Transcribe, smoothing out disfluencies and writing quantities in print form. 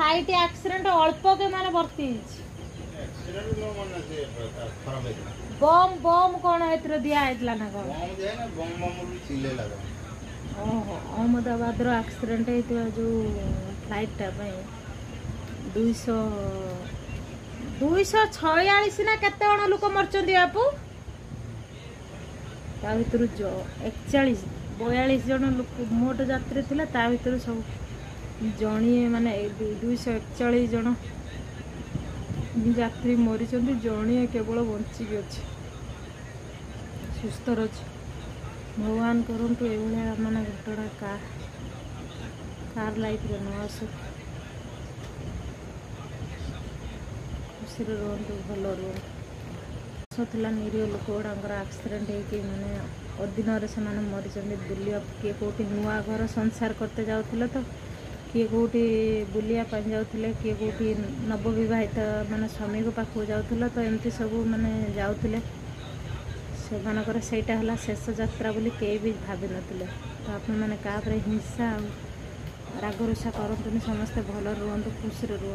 Light accident अल्प के माने भर्ती बम बम कौन एथरो दिया हेतला ना कौन बम दे ना बम भी चिल्ले लगा ओहो अहमदाबाद रो एक्सीडेंट हेतु जो फ्लाइट टा पे 246 ना केते जण लोक मरचंदी बापू ता भीतर जो 41 42 जन लोक मोट यात्री थिला ता भीतर सब जणिए माने 241 जन यात्री मरीचंदी जणिए केवल बंची अछि सुस्थ रछि भगवान करंतु एभले माने घटना कार लाइफ रे न आसु खुशी रुहतु भल रुहतुला निरीह लोक गुड़ाकर एक्सीडेंट होती माने अधीन से मरी बुलिया किए कौटी नुआ घर संसार करते जाऊे तो किए कौटी बुलिया जाते किए कौटी नवविवाहित माने स्वामी को पाखु जाऊला तो एमती सब माने जाऊे से सहीटा है शेष यात्रा बोली कई भी भाव नथिले तो आपण मैंने क्या हिंसा राग रुषा करतुनि समस्ते भल रुहतु खुशी रुहतु।